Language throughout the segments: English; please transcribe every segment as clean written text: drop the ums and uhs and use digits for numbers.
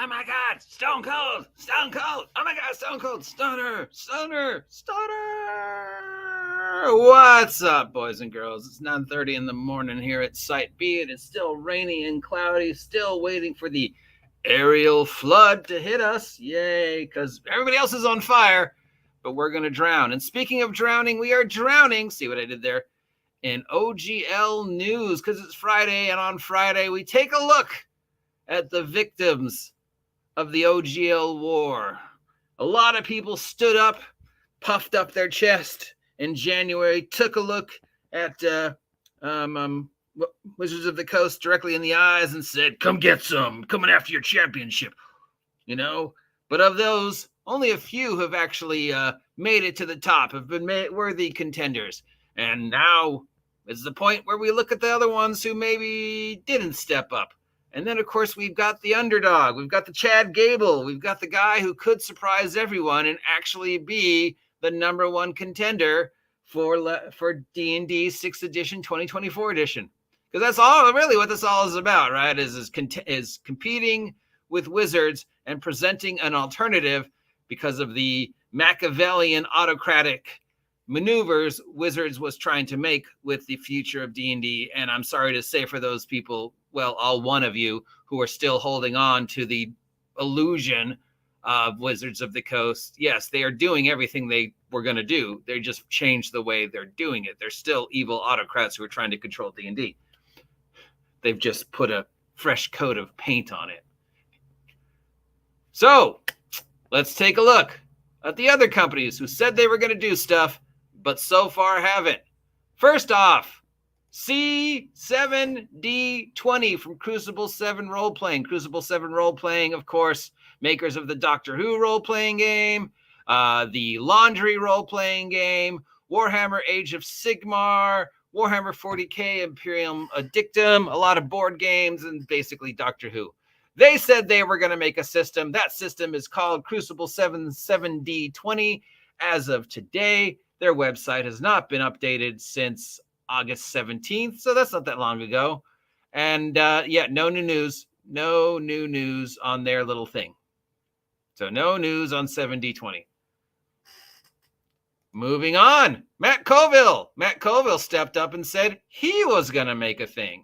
Oh my God, Stone Cold. Oh my God, Stone Cold, Stunner. What's up, boys and girls? It's 9:30 in the morning here at Site B. It is still rainy and cloudy, still waiting for the aerial flood to hit us. Yay, because everybody else is on fire, but we're going to drown. And speaking of drowning, we are drowning. See what I did there? In OGL news, because it's Friday, and on Friday we take a look at the victims of the OGL war. A lot of people stood up, puffed up their chest in January, took a look at Wizards of the Coast directly in the eyes and said, come get some, coming after your championship, you know? But of those, only a few have actually made it to the top, have been worthy contenders. And now is the point where we look at the other ones who maybe didn't step up. And then, of course, we've got the underdog. We've got the Chad Gabbel. We've got the guy who could surprise everyone and actually be the number one contender for D&D 6th edition, 2024 edition. Because that's all really what this all is about, right? Is competing with Wizards and presenting an alternative because of the Machiavellian autocratic maneuvers Wizards was trying to make with the future of D&D. And I'm sorry to say for those people, well, all one of you who are still holding on to the illusion of Wizards of the Coast, yes, they are doing everything they were going to do. They just changed the way they're doing it. They're still evil autocrats who are trying to control D&D. They've just put a fresh coat of paint on it. So let's take a look at the other companies who said they were going to do stuff, but so far haven't. First off, C7D20 from Crucible 7 Role-Playing. Crucible 7 Role-Playing, of course, makers of the Doctor Who role-playing game, the Laundry role-playing game, Warhammer Age of Sigmar, Warhammer 40k, Imperium Addictum, a lot of board games, and basically Doctor Who. They said they were going to make a system. That system is called Crucible 7D20. As of today, their website has not been updated since August 17th, so that's not that long ago. And no new news. No new news on their little thing. So no news on 7D20. Moving on, Matt Colville. Matt Colville stepped up and said he was going to make a thing.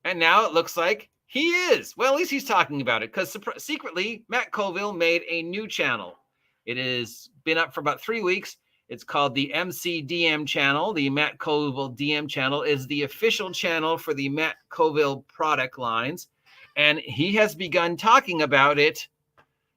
And now it looks like he is. Well, at least he's talking about it, because secretly, Matt Colville made a new channel. It has been up for about 3 weeks. It's called the MCDM channel. The Matt Colville DM channel is the official channel for the Matt Colville product lines. And he has begun talking about it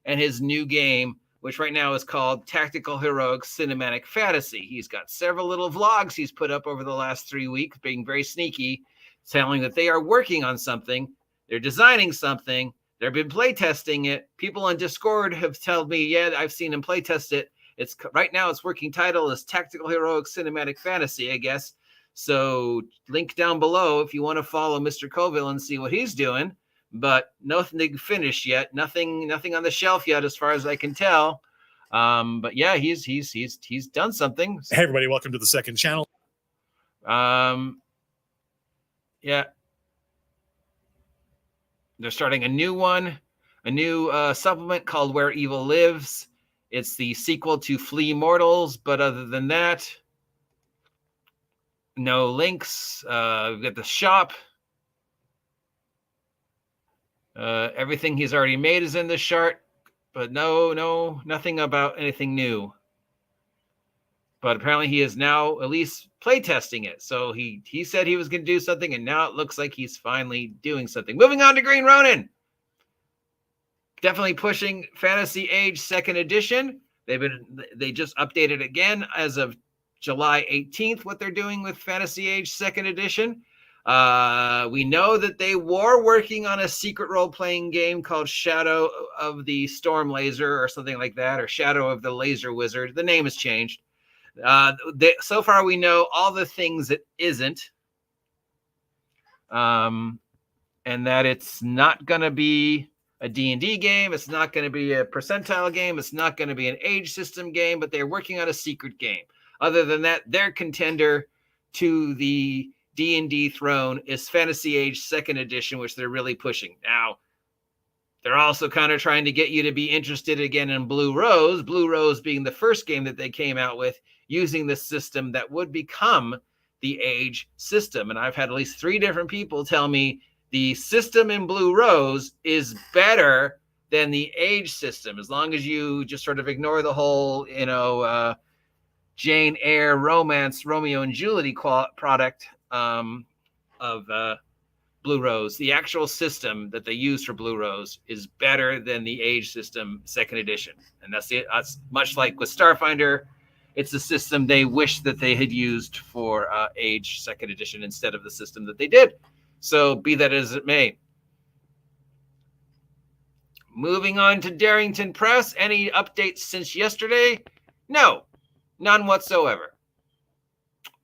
and his new game, which right now is called Tactical Heroic Cinematic Fantasy. He's got several little vlogs he's put up over the last 3 weeks, being very sneaky, telling that they are working on something. They're designing something. They've been playtesting it. People on Discord have told me, yeah, I've seen him playtest it. It's right now its working title is Tactical Heroic Cinematic Fantasy, I guess. So link down below if you want to follow Mr. Colville and see what he's doing. But nothing finished yet. Nothing on the shelf yet, as far as I can tell. But yeah, he's done something. Hey everybody, welcome to the second channel. Yeah. They're starting a new one, a new supplement called Where Evil Lives. It's the sequel to Flee Mortals, but other than that, no links. We've got the shop. Everything he's already made is in the chart, but nothing about anything new. But apparently he is now at least playtesting it. So he said he was going to do something, and now it looks like he's finally doing something. Moving on to Green Ronin. Definitely pushing Fantasy Age 2nd edition. They just updated again as of July 18th what they're doing with Fantasy Age 2nd edition. We know that they were working on a secret role-playing game called Shadow of the Storm Laser or something like that, or Shadow of the Laser Wizard. The name has changed. So far we know all the things it isn't. And that it's not going to be a D&D game. It's not going to be a percentile game. It's not going to be an age system game, but they're working on a secret game. Other than that, their contender to the D&D throne is Fantasy Age 2nd edition, which they're really pushing. Now, They're also kind of trying to get you to be interested again in Blue Rose being the first game that they came out with using the system that would become the age system. And I've had at least 3 different people tell me the system in Blue Rose is better than the age system, as long as you just sort of ignore the whole, Jane Eyre romance, Romeo and Juliet product of Blue Rose. The actual system that they use for Blue Rose is better than the age system 2nd edition. And that's much like with Starfinder. It's the system they wish that they had used for age 2nd edition instead of the system that they did. So be that as it may. Moving on to Darrington Press. Any updates since yesterday? No, none whatsoever.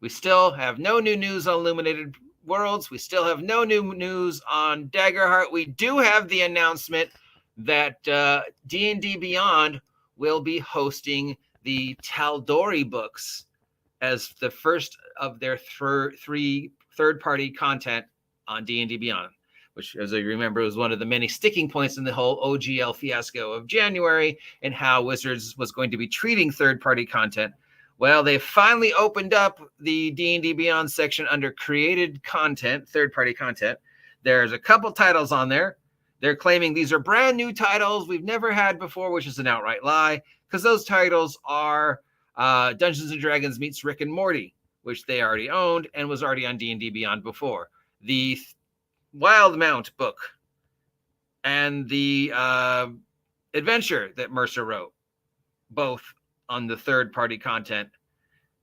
We still have no new news on Illuminated Worlds. We still have no new news on Daggerheart. We do have the announcement that D&D Beyond will be hosting the Tal'Dorei books as the first of their 3 third-party content on D&D Beyond, which, as I remember, was one of the many sticking points in the whole OGL fiasco of January and how Wizards was going to be treating third-party content. Well, they finally opened up the D&D Beyond section under created content, third-party content. There's a couple titles on there. They're claiming these are brand new titles we've never had before, which is an outright lie, because those titles are Dungeons & Dragons meets Rick and Morty, which they already owned and was already on D&D Beyond before. The Wildmount book and the adventure that Mercer wrote, both on the third-party content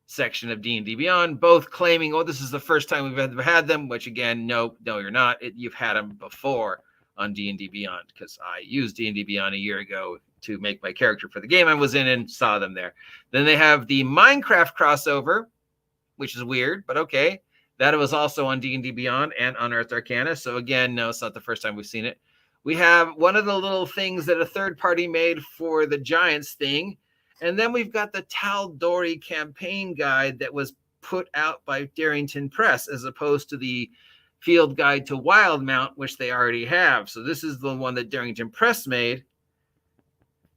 section of D&D Beyond, both claiming, oh, this is the first time we've ever had them, which again, no, you're not. You've had them before on D&D Beyond, because I used D&D Beyond a year ago to make my character for the game I was in and saw them there. Then they have the Minecraft crossover, which is weird, but okay. That was also on D&D Beyond and Unearthed Arcana. So again, no, it's not the first time we've seen it. We have one of the little things that a third party made for the Giants thing. And then we've got the Tal'Dorei campaign guide that was put out by Darrington Press, as opposed to the field guide to Wildmount, which they already have. So this is the one that Darrington Press made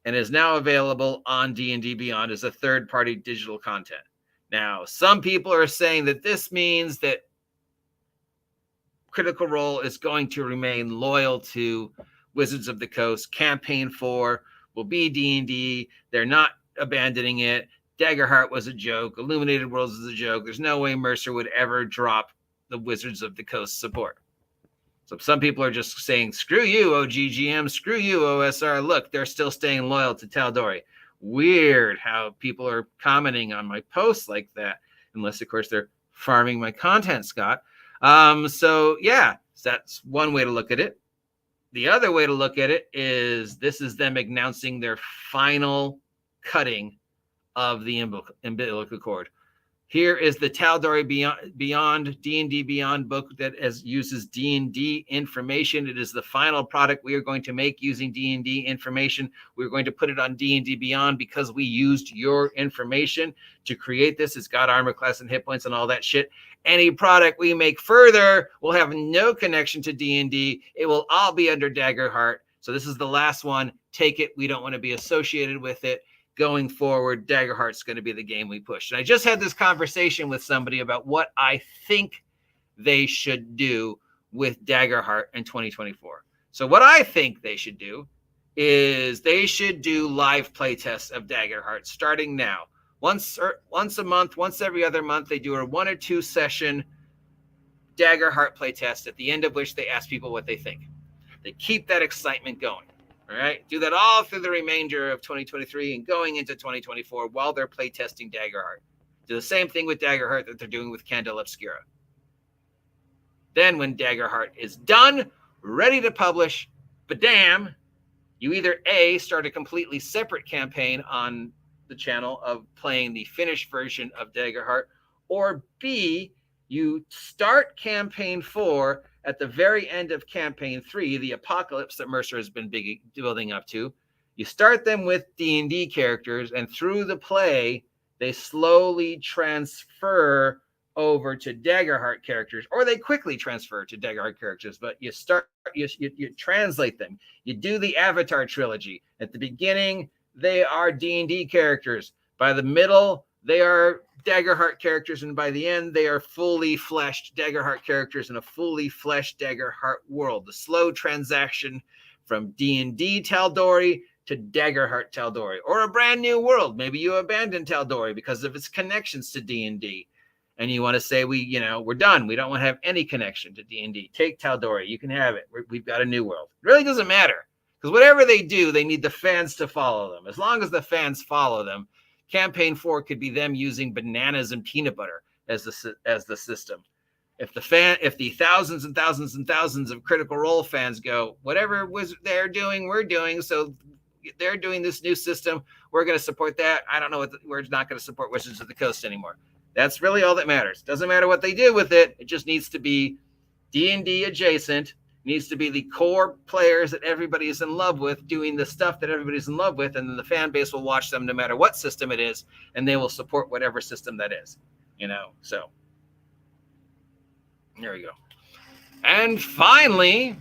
and is now available on D&D Beyond as a third-party digital content. Now, some people are saying that this means that Critical Role is going to remain loyal to Wizards of the Coast. Campaign 4 will be D&D. They're not abandoning it. Daggerheart was a joke. Illuminated Worlds is a joke. There's no way Mercer would ever drop the Wizards of the Coast support. So some people are just saying, screw you, OGGM, screw you, OSR. Look, they're still staying loyal to Tal'Dorei. Weird how people are commenting on my posts like that, unless, of course, they're farming my content, Scott. So, yeah, that's one way to look at it. The other way to look at it is this is them announcing their final cutting of the umbilical cord. Here is the Tal'Dorei Beyond D&D Beyond book that uses D&D information. It is the final product we are going to make using D&D information. We're going to put it on D&D Beyond because we used your information to create this. It's got armor class and hit points and all that shit. Any product we make further will have no connection to D&D. It will all be under Daggerheart. So this is the last one. Take it. We don't want to be associated with it. Going forward, Daggerheart's going to be the game we push. And I just had this conversation with somebody about what I think they should do with Daggerheart in 2024. So what I think they should do is they should do live playtests of Daggerheart starting now. Once a month, once every other month, they do a 1 or 2 session Daggerheart playtest, at the end of which they ask people what they think. They keep that excitement going. All right, do that all through the remainder of 2023 and going into 2024 while they're playtesting Daggerheart. Do the same thing with Daggerheart that they're doing with Candela Obscura. Then when Daggerheart is done, ready to publish, but damn, you either A, start a completely separate campaign on the channel of playing the finished version of Daggerheart, or B, you start campaign 4 at the very end of campaign 3, the apocalypse that Mercer has been building up to. You start them with D&D characters, and through the play, they slowly transfer over to Daggerheart characters, or they quickly transfer to Daggerheart characters, but you translate them. You do the Avatar trilogy. At the beginning, they are D&D characters. By the middle, they are Daggerheart characters, and by the end, they are fully fleshed Daggerheart characters in a fully fleshed Daggerheart world. The slow transaction from D&D Tal'Dorei to Daggerheart Tal'Dorei, or a brand new world. Maybe you abandon Tal'Dorei because of its connections to D&D, and you want to say we're done. We don't want to have any connection to D&D. Take Tal'Dorei, you can have it. We've got a new world. It really doesn't matter, because whatever they do, they need the fans to follow them. As long as the fans follow them, Campaign 4 could be them using bananas and peanut butter as the system. If the thousands and thousands and thousands of Critical Role fans go, whatever they're doing, we're doing. So they're doing this new system, we're going to support that. I don't know we're not going to support Wizards of the Coast anymore. That's really all that matters. Doesn't matter what they do with it. It just needs to be D&D adjacent. Needs to be the core players that everybody is in love with doing the stuff that everybody's in love with, and then the fan base will watch them no matter what system it is, and they will support whatever system that is. So there we go. And finally,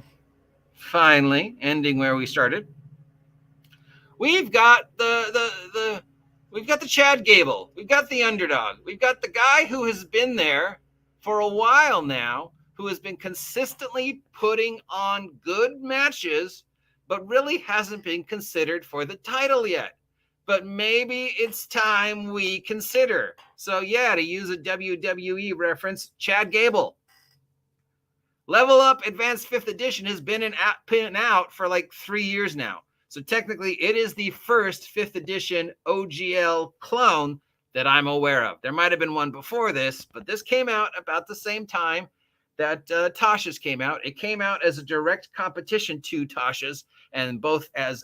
ending where we started, we've got we've got the Chad Gabbel. We've got the underdog. We've got the guy who has been there for a while now, who has been consistently putting on good matches, but really hasn't been considered for the title yet. But maybe it's time we consider. So yeah, to use a WWE reference, Chad Gabbel. Level Up Advanced 5th Edition has been out for like 3 years now. So technically, it is the first 5th edition OGL clone that I'm aware of. There might have been one before this, but this came out about the same time that Tasha's came out. It came out as a direct competition to Tasha's, and both as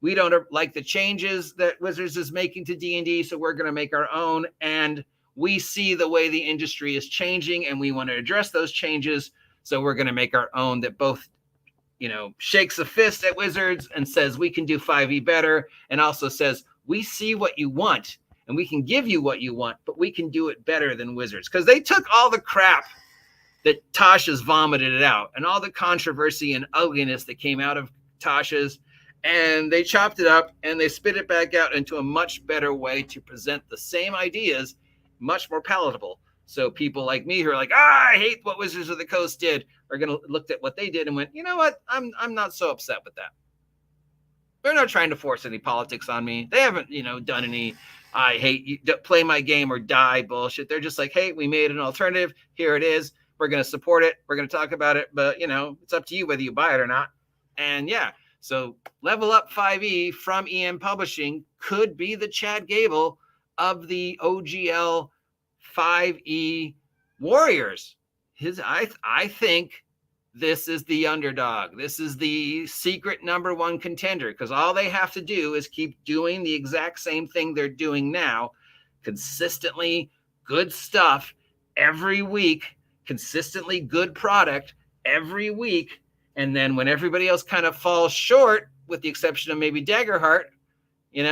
we don't like the changes that Wizards is making to D&D, so we're going to make our own, and we see the way the industry is changing, and we want to address those changes, so we're going to make our own that both shakes a fist at Wizards and says we can do 5e better, and also says we see what you want, and we can give you what you want, but we can do it better than Wizards. Because they took all the crap that Tasha's vomited it out, and all the controversy and ugliness that came out of Tasha's, and they chopped it up and they spit it back out into a much better way to present the same ideas, much more palatable. So people like me who are like, I hate what Wizards of the Coast did, are going to look at what they did and went, you know what? I'm not so upset with that. They're not trying to force any politics on me. They haven't, done any, I hate you, play my game or die bullshit. They're just like, hey, we made an alternative. Here it is. We're going to support it. We're going to talk about it. But, it's up to you whether you buy it or not. And yeah, so Level Up 5e from EM Publishing could be the Chad Gabbel of the OGL 5e Warriors. I think this is the underdog. This is the secret number one contender, because all they have to do is keep doing the exact same thing they're doing now, consistently good stuff every week, consistently good product every week. And then when everybody else kind of falls short, with the exception of maybe Daggerheart, in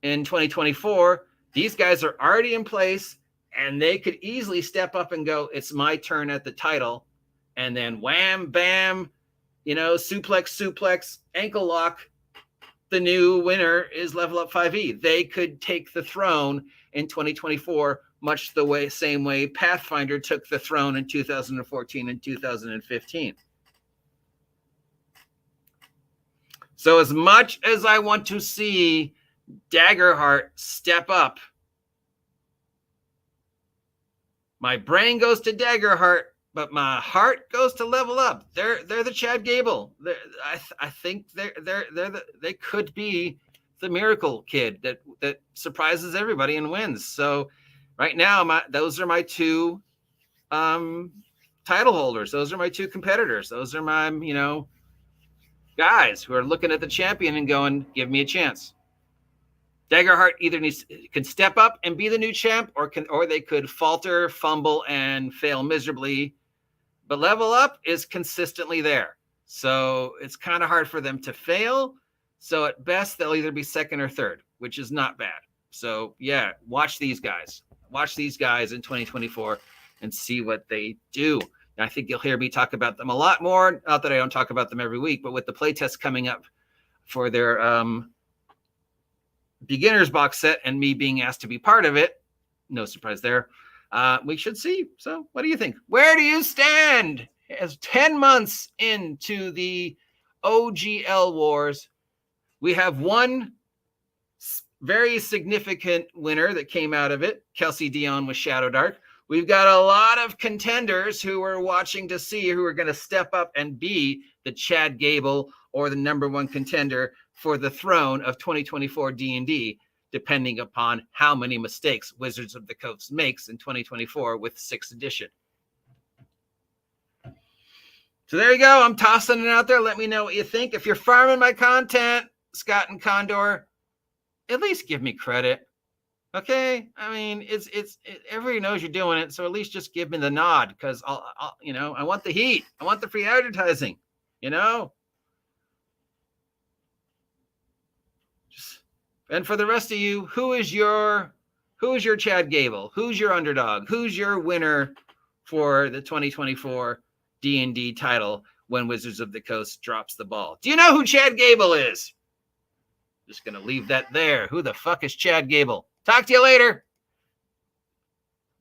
2024, these guys are already in place, and they could easily step up and go, it's my turn at the title. And then wham, bam, suplex, ankle lock. The new winner is Level Up 5e. They could take the throne in 2024, much the same way Pathfinder took the throne in 2014 and 2015. So as much as I want to see Daggerheart step up, my brain goes to Daggerheart, but my heart goes to Level Up. They're the Chad Gabbel. I think they could be the miracle kid that surprises everybody and wins. So right now, those are my two title holders. Those are my two competitors. Those are my guys who are looking at the champion and going, give me a chance. Daggerheart either can step up and be the new champ, or they could falter, fumble, and fail miserably. But Level Up is consistently there. So it's kind of hard for them to fail. So at best, they'll either be second or third, which is not bad. So yeah, watch these guys. watch these guys in 2024 and see what they do. And I think you'll hear me talk about them a lot more. Not that I don't talk about them every week, but with the playtest coming up for their beginners box set and me being asked to be part of it, no surprise there, we should see. So what do you think? Where do you stand as 10 months into the OGL Wars? We have one very significant winner that came out of it, Kelsey Dion with Shadowdark. We've got a lot of contenders who are watching to see who are going to step up and be the Chad Gabbel or the #1 contender for the throne of 2024 D&D, depending upon how many mistakes Wizards of the Coast makes in 2024 with 6th edition. So there you go. I'm tossing it out there. Let me know what you think. If you're farming my content, Scott and Condor, at least give me credit. Okay? I mean, everybody knows you're doing it, so at least just give me the nod, because I'll I want the heat. I want the free advertising, And for the rest of you, who is your Chad Gabbel? Who's your underdog? Who's your winner for the 2024 D&D title when Wizards of the Coast drops the ball? Do you know who Chad Gabbel is? Just going to leave that there. Who the fuck is Chad Gabbel? Talk to you later.